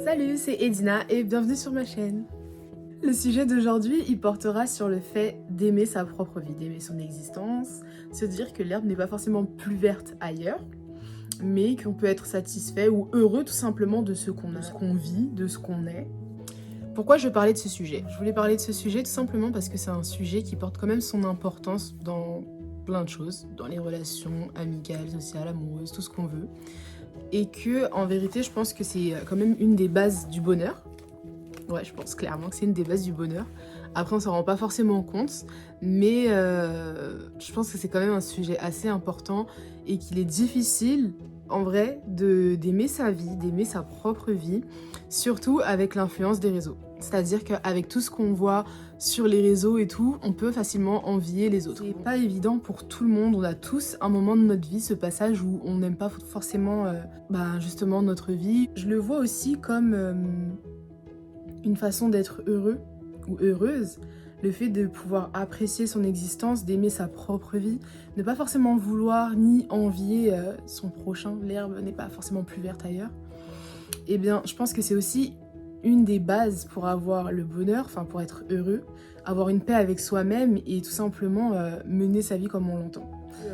Salut, c'est Edina et bienvenue sur ma chaîne. Le sujet d'aujourd'hui, il portera sur le fait d'aimer sa propre vie, d'aimer son existence, se dire que l'herbe n'est pas forcément plus verte ailleurs, mais qu'on peut être satisfait ou heureux tout simplement de ce qu'on a, de ce qu'on vit, de ce qu'on est. Pourquoi je parlais de ce sujet? Je voulais parler de ce sujet tout simplement parce que c'est un sujet qui porte quand même son importance dans plein de choses, dans les relations amicales, sociales, amoureuses, tout ce qu'on veut. Et que, en vérité, je pense que c'est quand même une des bases du bonheur. Ouais, je pense clairement que c'est une des bases du bonheur. Après, on s'en rend pas forcément compte, mais je pense que c'est quand même un sujet assez important et qu'il est difficile, en vrai, d'aimer sa vie, d'aimer sa propre vie, surtout avec l'influence des réseaux. C'est-à-dire qu'avec tout ce qu'on voit sur les réseaux et tout, on peut facilement envier les autres. C'est pas évident pour tout le monde, on a tous un moment de notre vie, ce passage où on n'aime pas forcément justement notre vie. Je le vois aussi comme une façon d'être heureux ou heureuse, le fait de pouvoir apprécier son existence, d'aimer sa propre vie, ne pas forcément vouloir ni envier son prochain, l'herbe n'est pas forcément plus verte ailleurs. Eh bien, je pense que c'est aussi une des bases pour avoir le bonheur, enfin pour être heureux, avoir une paix avec soi-même et tout simplement mener sa vie comme on l'entend.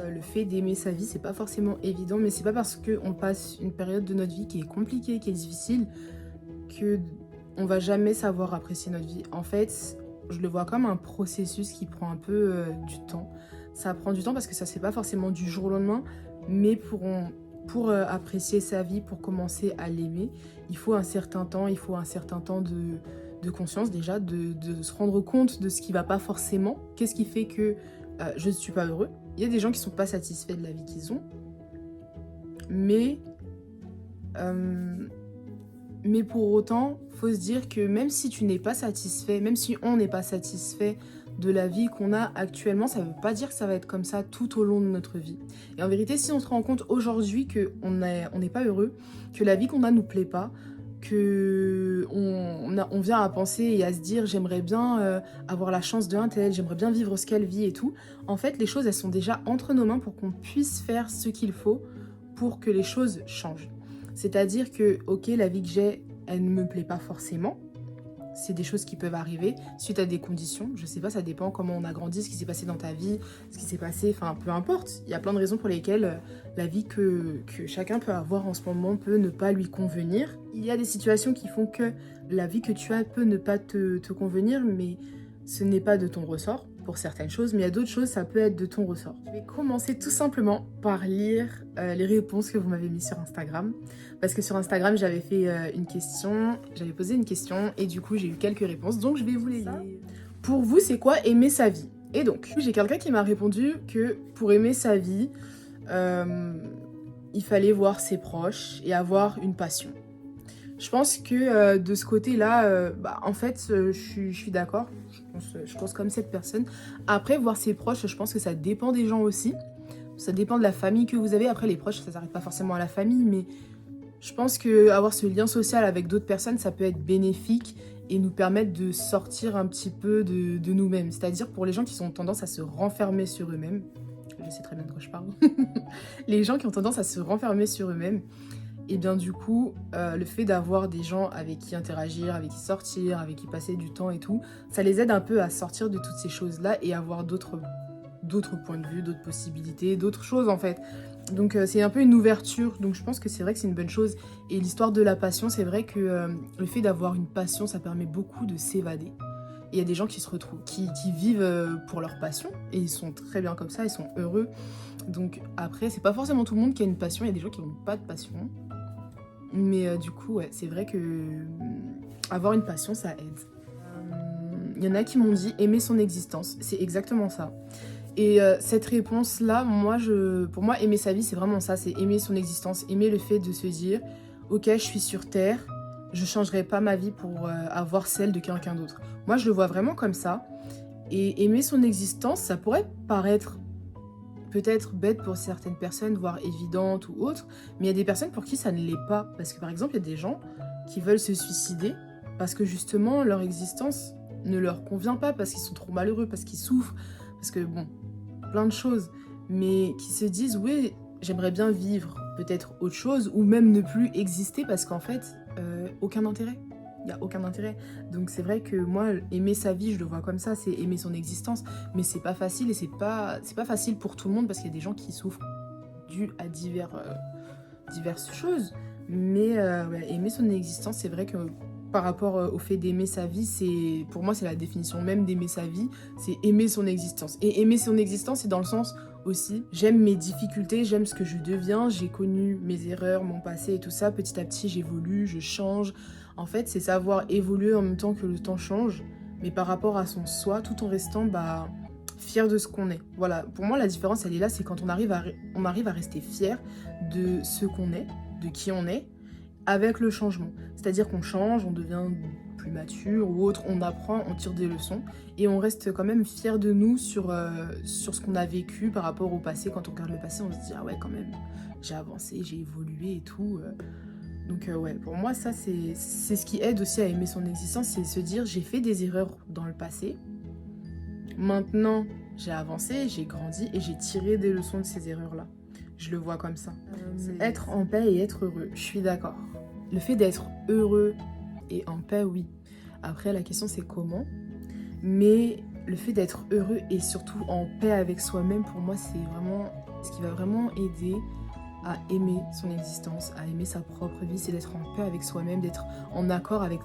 Le fait d'aimer sa vie, c'est pas forcément évident, mais c'est pas parce qu'on passe une période de notre vie qui est compliquée, qui est difficile, que on va jamais savoir apprécier notre vie. En fait, je le vois comme un processus qui prend un peu du temps. Ça prend du temps parce que ça se fait pas forcément du jour au lendemain, mais pour apprécier sa vie, pour commencer à l'aimer, il faut un certain temps, de conscience déjà, de se rendre compte de ce qui va pas forcément. Qu'est-ce qui fait que je ne suis pas heureux? Il y a des gens qui sont pas satisfaits de la vie qu'ils ont, mais pour autant, faut se dire que même si tu n'es pas satisfait, même si on n'est pas satisfait de la vie qu'on a actuellement, ça veut pas dire que ça va être comme ça tout au long de notre vie. Et en vérité, si on se rend compte aujourd'hui qu'on n'est pas heureux, que la vie qu'on a nous plaît pas, que on vient à penser et à se dire j'aimerais bien avoir la chance d'un tel, j'aimerais bien vivre ce qu'elle vit et tout, en fait les choses elles sont déjà entre nos mains pour qu'on puisse faire ce qu'il faut pour que les choses changent. C'est-à-dire que, ok, la vie que j'ai, elle ne me plaît pas forcément. C'est des choses qui peuvent arriver suite à des conditions. Je sais pas, ça dépend comment on a grandi, ce qui s'est passé dans ta vie, ce qui s'est passé, enfin peu importe. Il y a plein de raisons pour lesquelles la vie que chacun peut avoir en ce moment peut ne pas lui convenir. Il y a des situations qui font que la vie que tu as peut ne pas te convenir, mais ce n'est pas de ton ressort pour certaines choses, mais il y a d'autres choses, ça peut être de ton ressort. Je vais commencer tout simplement par lire les réponses que vous m'avez mises sur Instagram. Parce que sur Instagram, j'avais fait j'avais posé une question et du coup, j'ai eu quelques réponses, donc je vais vous les lire. Pour vous, c'est quoi aimer sa vie? Et donc, j'ai quelqu'un qui m'a répondu que pour aimer sa vie, il fallait voir ses proches et avoir une passion. Je pense que de ce côté-là, en fait, je suis d'accord. Je pense comme cette personne. Après, voir ses proches, je pense que ça dépend des gens aussi. Ça dépend de la famille que vous avez. Après, les proches, ça s'arrête pas forcément à la famille, mais je pense qu'avoir ce lien social avec d'autres personnes, ça peut être bénéfique et nous permettre de sortir un petit peu de nous-mêmes. C'est-à-dire pour les gens qui ont tendance à se renfermer sur eux-mêmes. Je sais très bien de quoi je parle. Les gens qui ont tendance à se renfermer sur eux-mêmes. Et bien du coup, le fait d'avoir des gens avec qui interagir, avec qui sortir, avec qui passer du temps et tout, ça les aide un peu à sortir de toutes ces choses-là et avoir d'autres points de vue, d'autres possibilités, d'autres choses en fait. Donc c'est un peu une ouverture, donc je pense que c'est vrai que c'est une bonne chose. Et l'histoire de la passion, c'est vrai que le fait d'avoir une passion, ça permet beaucoup de s'évader. Il y a des gens qui se retrouvent, qui vivent pour leur passion, et ils sont très bien comme ça, ils sont heureux. Donc après, c'est pas forcément tout le monde qui a une passion, il y a des gens qui n'ont pas de passion. Mais du coup, ouais, c'est vrai que avoir une passion, ça aide. Il y en a qui m'ont dit aimer son existence, c'est exactement ça. Et cette réponse-là, pour moi, aimer sa vie, c'est vraiment ça, c'est aimer son existence, aimer le fait de se dire « Ok, je suis sur Terre, je changerai pas ma vie pour avoir celle de quelqu'un d'autre. » Moi, je le vois vraiment comme ça. Et aimer son existence, ça pourrait paraître peut-être bête pour certaines personnes, voire évidente ou autre, mais il y a des personnes pour qui ça ne l'est pas. Parce que par exemple, il y a des gens qui veulent se suicider parce que justement, leur existence ne leur convient pas, parce qu'ils sont trop malheureux, parce qu'ils souffrent, parce que bon, plein de choses. Mais qui se disent, oui, j'aimerais bien vivre peut-être autre chose, ou même ne plus exister parce qu'en fait, aucun intérêt. Il n'y a aucun intérêt. Donc c'est vrai que moi, aimer sa vie, je le vois comme ça, c'est aimer son existence. Mais c'est pas facile et c'est pas facile pour tout le monde parce qu'il y a des gens qui souffrent dû à diverses choses. Mais ouais, aimer son existence, c'est vrai que par rapport au fait d'aimer sa vie, pour moi, c'est la définition même d'aimer sa vie, c'est aimer son existence. Et aimer son existence, c'est dans le sens aussi, j'aime mes difficultés, j'aime ce que je deviens, j'ai connu mes erreurs, mon passé et tout ça. Petit à petit, j'évolue, je change. En fait, c'est savoir évoluer en même temps que le temps change, mais par rapport à son soi, tout en restant fier de ce qu'on est. Voilà, pour moi, la différence, elle est là, c'est quand on arrive à rester fier de ce qu'on est, de qui on est, avec le changement. C'est-à-dire qu'on change, on devient plus mature ou autre, on apprend, on tire des leçons, et on reste quand même fier de nous sur ce qu'on a vécu par rapport au passé. Quand on regarde le passé, on se dit « Ah ouais, quand même, j'ai avancé, j'ai évolué et tout ». Donc ouais, pour moi, ça, c'est ce qui aide aussi à aimer son existence, c'est se dire « J'ai fait des erreurs dans le passé, maintenant, j'ai avancé, j'ai grandi et j'ai tiré des leçons de ces erreurs-là. » Je le vois comme ça. Être en paix et être heureux, je suis d'accord. Le fait d'être heureux et en paix, oui. Après, la question, c'est comment. Mais le fait d'être heureux et surtout en paix avec soi-même, pour moi, c'est vraiment ce qui va vraiment aider à aimer son existence, à aimer sa propre vie, c'est d'être en paix avec soi-même, d'être en accord avec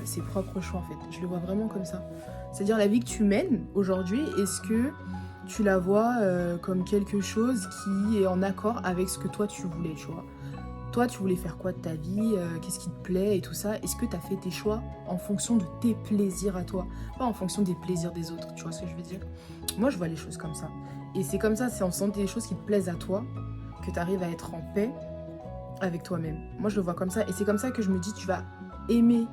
ses propres choix, en fait. Je le vois vraiment comme ça. C'est-à-dire la vie que tu mènes aujourd'hui, est-ce que tu la vois comme quelque chose qui est en accord avec ce que toi tu voulais, tu vois. Toi, tu voulais faire quoi de ta vie, qu'est-ce qui te plaît et tout ça. Est-ce que tu as fait tes choix en fonction de tes plaisirs à toi, pas en fonction des plaisirs des autres, tu vois ce que je veux dire. Moi, je vois les choses comme ça. Et c'est comme ça, c'est en faisant des choses qui te plaisent à toi que tu arrives à être en paix avec toi-même. Moi, je le vois comme ça. Et c'est comme ça que je me dis, tu vas aimer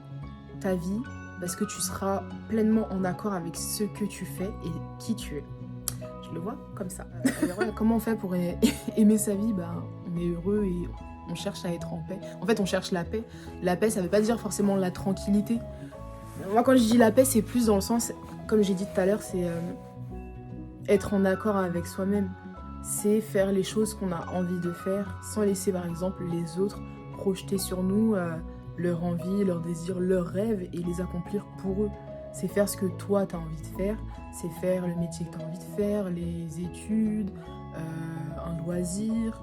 ta vie parce que tu seras pleinement en accord avec ce que tu fais et qui tu es. Je le vois comme ça. Alors, ouais, comment on fait pour aimer sa vie? On est heureux et on cherche à être en paix. En fait, on cherche la paix. La paix, ça veut pas dire forcément la tranquillité. Moi, quand je dis la paix, c'est plus dans le sens, comme j'ai dit tout à l'heure, c'est être en accord avec soi-même. C'est faire les choses qu'on a envie de faire sans laisser, par exemple, les autres projeter sur nous leur envie, leurs désirs, leurs rêves et les accomplir pour eux. C'est faire ce que toi, tu as envie de faire. C'est faire le métier que tu as envie de faire, les études, un loisir.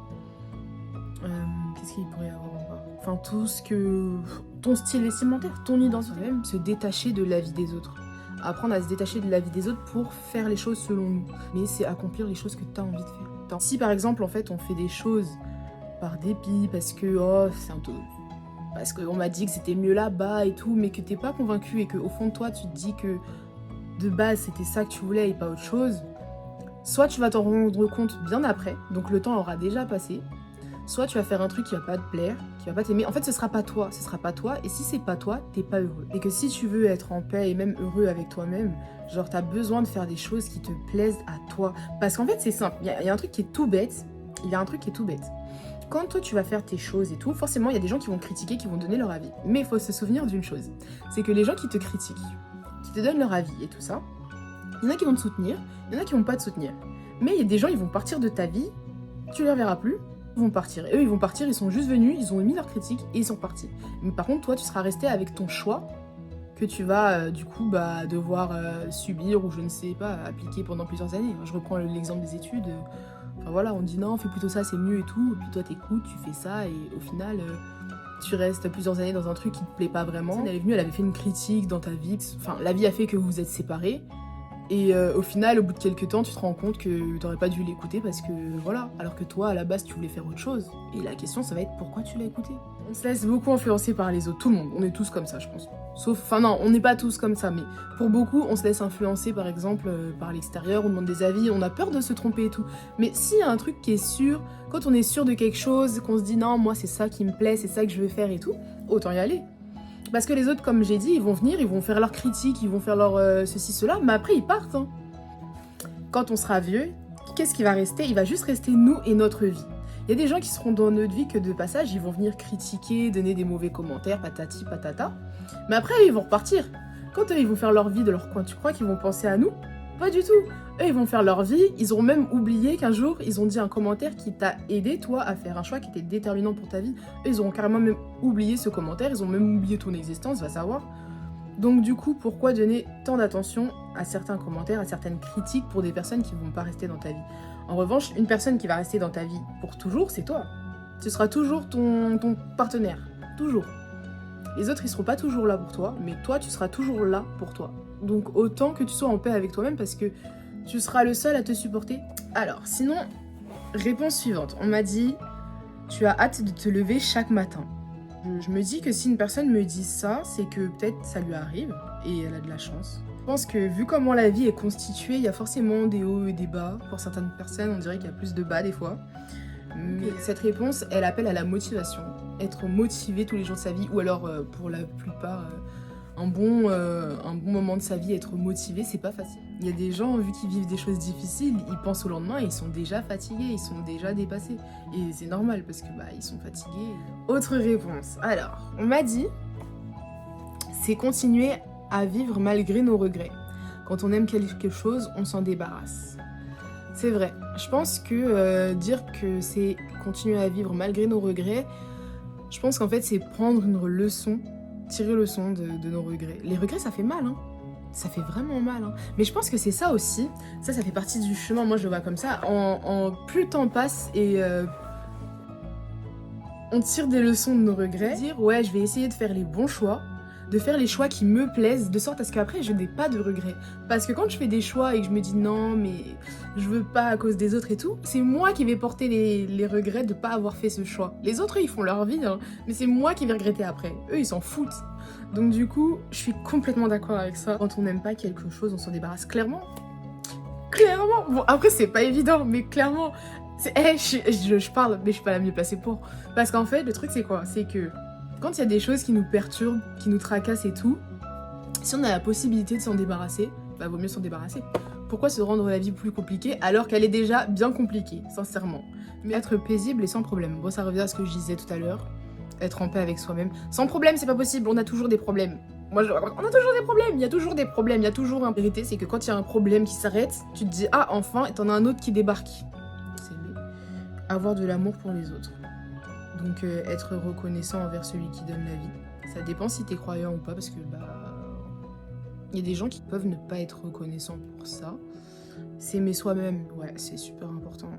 Qu'est-ce qu'il pourrait y avoir encore? Enfin, tout ce que... ton style vestimentaire, ton identité. Même se détacher de la vie des autres. Apprendre à se détacher de la vie des autres pour faire les choses selon nous. Mais c'est accomplir les choses que tu as envie de faire. Si par exemple, en fait, on fait des choses par dépit, parce que, parce qu'on m'a dit que c'était mieux là-bas et tout, mais que t'es pas convaincu et qu'au fond de toi, tu te dis que de base, c'était ça que tu voulais et pas autre chose, soit tu vas t'en rendre compte bien après, donc le temps aura déjà passé, soit tu vas faire un truc qui va pas te plaire, qui va pas t'aimer. En fait, ce sera pas toi, et si c'est pas toi, t'es pas heureux. Et que si tu veux être en paix et même heureux avec toi-même, genre t'as besoin de faire des choses qui te plaisent à toi. Parce qu'en fait, c'est simple, il y a un truc qui est tout bête, Quand toi tu vas faire tes choses et tout, forcément il y a des gens qui vont critiquer, qui vont donner leur avis. Mais il faut se souvenir d'une chose, c'est que les gens qui te critiquent, qui te donnent leur avis et tout ça, il y en a qui vont te soutenir, il y en a qui vont pas te soutenir. Mais il y a des gens, ils vont partir de ta vie, tu les reverras plus, ils vont partir. Et eux, ils vont partir, ils sont juste venus, ils ont émis leur critique et ils sont partis. Mais par contre, toi, tu seras resté avec ton choix que tu vas devoir subir ou je ne sais pas, appliquer pendant plusieurs années. Je reprends l'exemple des études. Enfin voilà, on dit non, fais plutôt ça, c'est mieux et tout. Et puis toi, t'écoutes, tu fais ça et au final, tu restes plusieurs années dans un truc qui te plaît pas vraiment. Elle est venue, elle avait fait une critique dans ta vie. Enfin, la vie a fait que vous vous êtes séparés. Et au final, au bout de quelques temps, tu te rends compte que t'aurais pas dû l'écouter parce que voilà. Alors que toi, à la base, tu voulais faire autre chose. Et la question, ça va être pourquoi tu l'as écouté. On se laisse beaucoup influencer par les autres. Tout le monde, on est tous comme ça, je pense. Enfin non, on n'est pas tous comme ça, mais pour beaucoup, on se laisse influencer par exemple par l'extérieur, on demande des avis, on a peur de se tromper et tout. Mais s'il y a un truc qui est sûr, quand on est sûr de quelque chose, qu'on se dit non, moi c'est ça qui me plaît, c'est ça que je veux faire et tout, autant y aller. Parce que les autres, comme j'ai dit, ils vont venir, ils vont faire leurs critiques, ils vont faire leur ceci, cela, mais après ils partent. Hein. Quand on sera vieux, qu'est-ce qui va rester? Il va juste rester nous et notre vie. Il y a des gens qui seront dans notre vie que de passage, ils vont venir critiquer, donner des mauvais commentaires, patati patata. Mais après, ils vont repartir. Quand ils vont faire leur vie de leur coin, tu crois qu'ils vont penser à nous? Pas du tout. Eux, ils vont faire leur vie. Ils ont même oublié qu'un jour, ils ont dit un commentaire qui t'a aidé, toi, à faire un choix qui était déterminant pour ta vie. Eux, ils ont carrément même oublié ce commentaire. Ils ont même oublié ton existence, va savoir. Donc du coup, pourquoi donner tant d'attention à certains commentaires, à certaines critiques pour des personnes qui ne vont pas rester dans ta vie? En revanche, une personne qui va rester dans ta vie pour toujours, c'est toi. Ce sera toujours ton partenaire. Toujours. Les autres, ils seront pas toujours là pour toi, mais toi, tu seras toujours là pour toi. Donc autant que tu sois en paix avec toi-même parce que tu seras le seul à te supporter. Alors, sinon, réponse suivante. On m'a dit, tu as hâte de te lever chaque matin. Je me dis que si une personne me dit ça, c'est que peut-être ça lui arrive et elle a de la chance. Je pense que vu comment la vie est constituée, il y a forcément des hauts et des bas. Pour certaines personnes, on dirait qu'il y a plus de bas des fois. Mais cette réponse, elle appelle à la motivation. Être motivé tous les jours de sa vie, ou alors pour la plupart, un bon moment de sa vie, être motivé, c'est pas facile. Il y a des gens, vu qu'ils vivent des choses difficiles, ils pensent au lendemain et ils sont déjà fatigués, ils sont déjà dépassés. Et c'est normal parce que ils sont fatigués. Autre réponse. Alors, on m'a dit, c'est continuer à vivre malgré nos regrets. Quand on aime quelque chose, on s'en débarrasse. C'est vrai. Je pense que dire que c'est continuer à vivre malgré nos regrets, je pense qu'en fait, c'est prendre une leçon, tirer leçon de nos regrets. Les regrets, ça fait mal, hein. Ça fait vraiment mal, hein. Mais je pense que c'est ça aussi. Ça fait partie du chemin. Moi, je le vois comme ça. Plus le temps passe et on tire des leçons de nos regrets. Dire, ouais, je vais essayer de faire les bons choix, de faire les choix qui me plaisent, de sorte à ce qu'après, je n'ai pas de regrets. Parce que quand je fais des choix et que je me dis non, mais je veux pas à cause des autres et tout, c'est moi qui vais porter les regrets de pas avoir fait ce choix. Les autres, eux, ils font leur vie, hein, mais c'est moi qui vais regretter après. Eux, ils s'en foutent. Donc du coup, je suis complètement d'accord avec ça. Quand on n'aime pas quelque chose, on s'en débarrasse clairement. Clairement. Bon, après, c'est pas évident, mais clairement. Je parle, mais je suis pas la mieux placée pour. Parce qu'en fait, le truc, c'est quoi? C'est que quand il y a des choses qui nous perturbent, qui nous tracassent et tout, si on a la possibilité de s'en débarrasser, vaut mieux s'en débarrasser. Pourquoi se rendre la vie plus compliquée alors qu'elle est déjà bien compliquée, sincèrement? Mais être paisible et sans problème. Bon, ça revient à ce que je disais tout à l'heure. Être en paix avec soi-même. Sans problème, c'est pas possible, on a toujours des problèmes. On a toujours des problèmes, il y a toujours des problèmes, il y a toujours un... La vérité, c'est que quand il y a un problème qui s'arrête, tu te dis, ah, enfin, et t'en as un autre qui débarque. C'est mieux. Avoir de l'amour pour les autres. Donc être reconnaissant envers celui qui donne la vie. Ça dépend si t'es croyant ou pas, parce que il y a des gens qui peuvent ne pas être reconnaissants pour ça. S'aimer soi-même, ouais, c'est super important.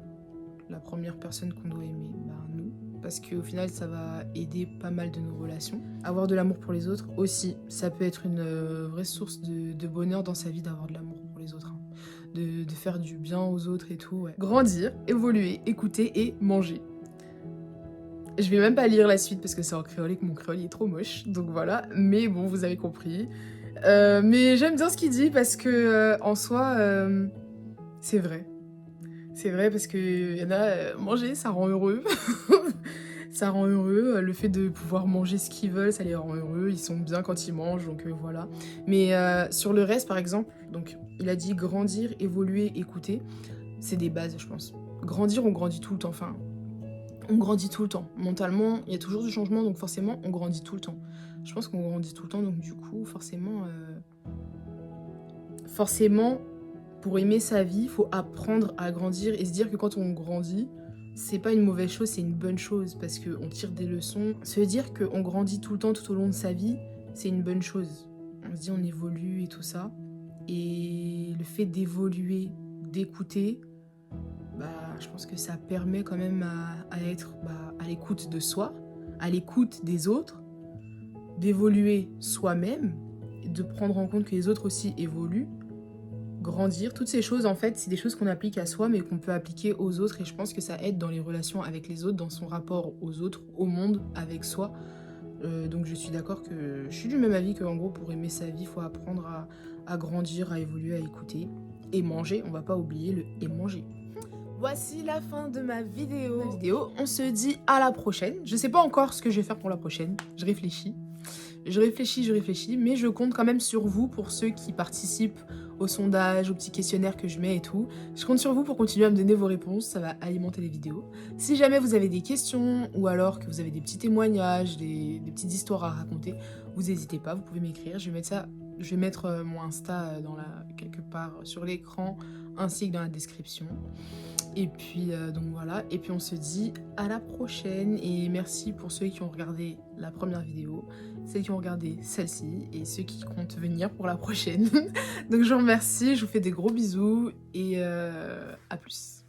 La première personne qu'on doit aimer, nous. Parce qu'au final, ça va aider pas mal de nos relations. Avoir de l'amour pour les autres aussi, ça peut être une vraie source de bonheur dans sa vie d'avoir de l'amour pour les autres. Hein. De faire du bien aux autres et tout, ouais. Grandir, évoluer, écouter et manger. Je vais même pas lire la suite parce que c'est en créole et que mon créole est trop moche. Donc voilà, mais bon, vous avez compris. Mais j'aime bien ce qu'il dit parce que en soi, c'est vrai. C'est vrai parce que y en a, manger, ça rend heureux. Ça rend heureux. Le fait de pouvoir manger ce qu'ils veulent, ça les rend heureux. Ils sont bien quand ils mangent, donc voilà. Mais sur le reste, par exemple, donc il a dit grandir, évoluer, écouter. C'est des bases, je pense. Grandir, on grandit tout le temps. Enfin, on grandit tout le temps. Mentalement, il y a toujours du changement, donc forcément, on grandit tout le temps. Je pense qu'on grandit tout le temps, donc du coup, forcément, pour aimer sa vie, il faut apprendre à grandir et se dire que quand on grandit, c'est pas une mauvaise chose, c'est une bonne chose parce qu'on tire des leçons. Se dire qu'on grandit tout le temps, tout au long de sa vie, c'est une bonne chose. On se dit on évolue et tout ça. Et le fait d'évoluer, d'écouter, je pense que ça permet quand même à être à l'écoute de soi, à l'écoute des autres, d'évoluer soi-même, de prendre en compte que les autres aussi évoluent, grandir. Toutes ces choses, en fait, c'est des choses qu'on applique à soi, mais qu'on peut appliquer aux autres. Et je pense que ça aide dans les relations avec les autres, dans son rapport aux autres, au monde, avec soi. Donc je suis d'accord que je suis du même avis qu'en gros, pour aimer sa vie, il faut apprendre à grandir, à évoluer, à écouter. Et manger, on va pas oublier le et manger. Voici la fin de ma vidéo. On se dit à la prochaine. Je sais pas encore ce que je vais faire pour la prochaine. Je réfléchis, mais je compte quand même sur vous pour ceux qui participent au sondage, au petit questionnaire que je mets et tout. Je compte sur vous pour continuer à me donner vos réponses, ça va alimenter les vidéos. Si jamais vous avez des questions ou alors que vous avez des petits témoignages, des petites histoires à raconter, vous n'hésitez pas, vous pouvez m'écrire. Je vais mettre ça Je vais mettre mon Insta quelque part sur l'écran ainsi que dans la description. Et puis donc voilà, et puis on se dit à la prochaine et merci pour ceux qui ont regardé la première vidéo, ceux qui ont regardé celle-ci et ceux qui comptent venir pour la prochaine. Donc je vous remercie, je vous fais des gros bisous et à plus.